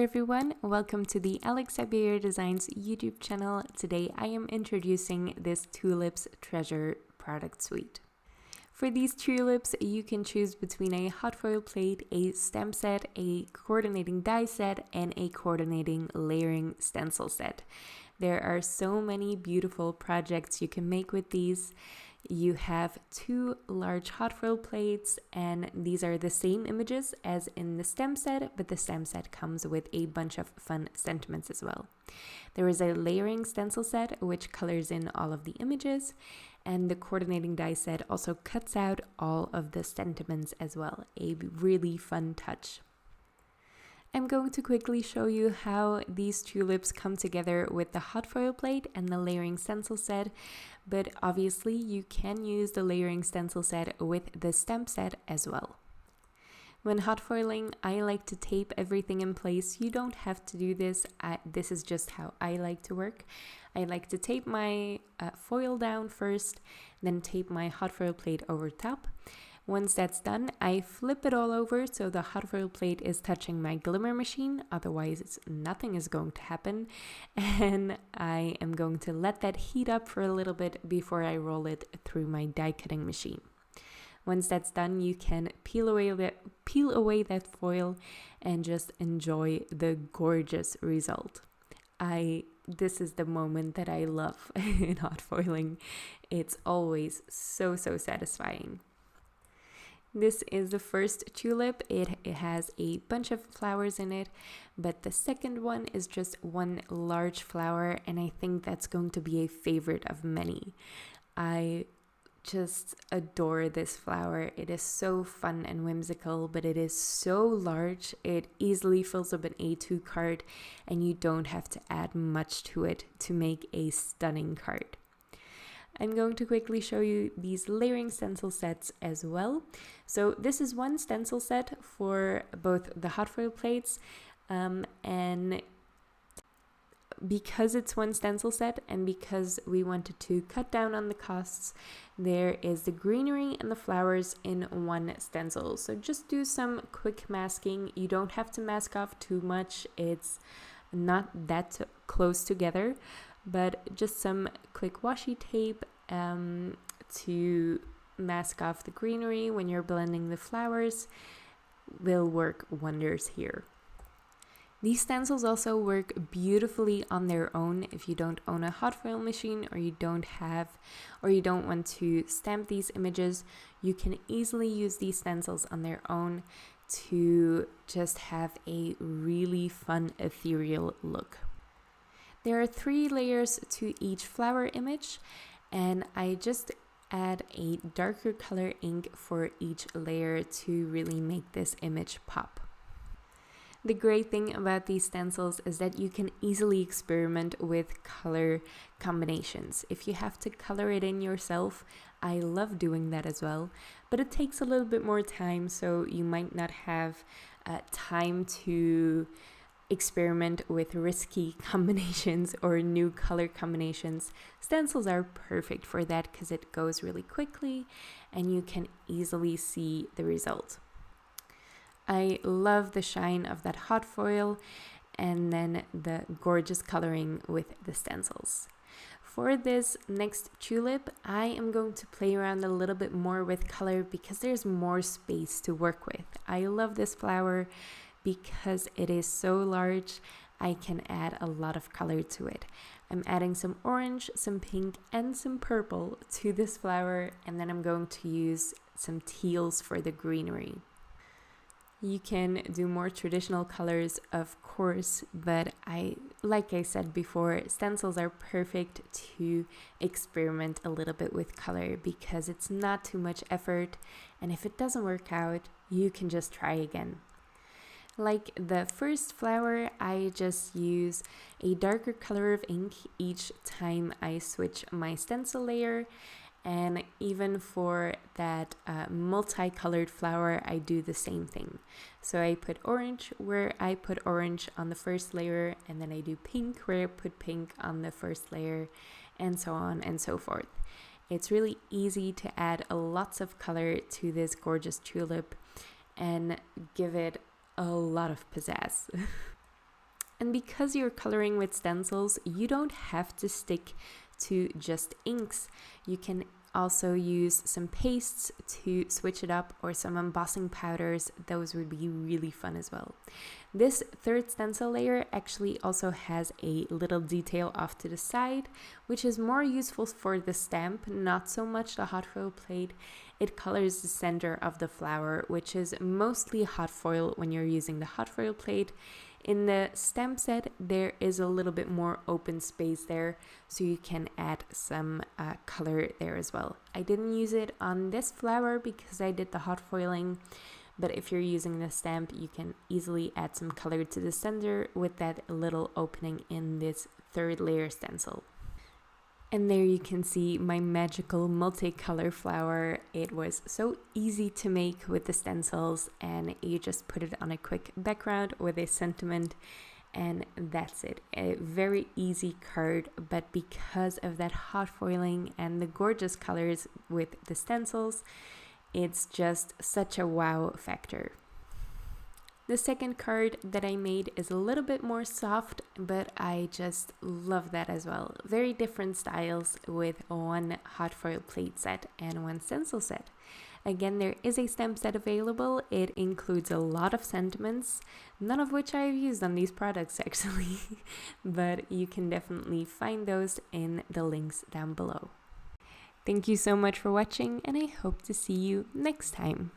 everyone, welcome to the Alex Syberia Designs YouTube channel. Today I am introducing this Tulips Treasure product suite. For these tulips, you can choose between a hot foil plate, a stamp set, a coordinating die set, and a coordinating layering stencil set. There are so many beautiful projects you can make with these. You have two large hot foil plates, and these are the same images as in the stamp set, but the stamp set comes with a bunch of fun sentiments as well. There is a layering stencil set which colors in all of the images, and the coordinating die set also cuts out all of the sentiments as well. A really fun touch. I'm going to quickly show you how these tulips come together with the hot foil plate and the layering stencil set, but obviously you can use the layering stencil set with the stamp set as well. When hot foiling, I like to tape everything in place. You don't have to do this. This is just how I like to work. I like to tape my foil down first, then tape my hot foil plate over top. Once that's done, I flip it all over so the hot foil plate is touching my glimmer machine, otherwise nothing is going to happen. And I am going to let that heat up for a little bit before I roll it through my die cutting machine. Once that's done, you can peel away that foil and just enjoy the gorgeous result. This is the moment that I love in hot foiling. It's always so satisfying. This is the first tulip. It has a bunch of flowers in it, but the second one is just one large flower, and I think that's going to be a favorite of many. I just adore this flower. It is so fun and whimsical, but it is so large. It easily fills up an A2 card, and you don't have to add much to it to make a stunning card. I'm going to quickly show you these layering stencil sets as well. So this is one stencil set for both the hot foil plates, and because it's one stencil set and because we wanted to cut down on the costs, there is the greenery and the flowers in one stencil. So just do some quick masking. You don't have to mask off too much. It's not that close together, but just some quick washi tape to mask off the greenery when you're blending the flowers will work wonders here. These stencils also work beautifully on their own if you don't own a hot foil machine or you don't want to stamp these images. You can easily use these stencils on their own to just have a really fun ethereal look. There are 3 layers to each flower image, and I just add a darker color ink for each layer to really make this image pop. The great thing about these stencils is that you can easily experiment with color combinations. If you have to color it in yourself, I love doing that as well, but it takes a little bit more time, so you might not have time to experiment with risky combinations or new color combinations. Stencils are perfect for that because it goes really quickly and you can easily see the result. I love the shine of that hot foil and then the gorgeous coloring with the stencils. For this next tulip, I am going to play around a little bit more with color because there's more space to work with. I love this flower because it is so large. I can add a lot of color to it. I'm adding some orange, some pink, and some purple to this flower, and then I'm going to use some teals for the greenery. You can do more traditional colors, of course, but like I said before, stencils are perfect to experiment a little bit with color because it's not too much effort, and if it doesn't work out, you can just try again. Like the first flower, I just use a darker color of ink each time I switch my stencil layer. And even for that multicolored flower, I do the same thing. So I put orange where I put orange on the first layer, and then I do pink where I put pink on the first layer, and so on and so forth. It's really easy to add lots of color to this gorgeous tulip and give it a lot of pizzazz. And because you're coloring with stencils, you don't have to stick to just inks. You can also use some pastes to switch it up, or some embossing powders. Those would be really fun as well. This third stencil layer actually also has a little detail off to the side, which is more useful for the stamp, not so much the hot foil plate. It colors the center of the flower, which is mostly hot foil when you're using the hot foil plate. In the stamp set, there is a little bit more open space there, so you can add some color there as well. I didn't use it on this flower because I did the hot foiling, but if you're using the stamp, you can easily add some color to the center with that little opening in this third layer stencil. And there you can see my magical multicolor flower. It was so easy to make with the stencils, and you just put it on a quick background with a sentiment, and that's it. A very easy card, but because of that hot foiling and the gorgeous colors with the stencils, it's just such a wow factor. The second card that I made is a little bit more soft, but I just love that as well. Very different styles with one hot foil plate set and one stencil set. Again, there is a stamp set available. It includes a lot of sentiments, none of which I've used on these products actually, but you can definitely find those in the links down below. Thank you so much for watching, and I hope to see you next time.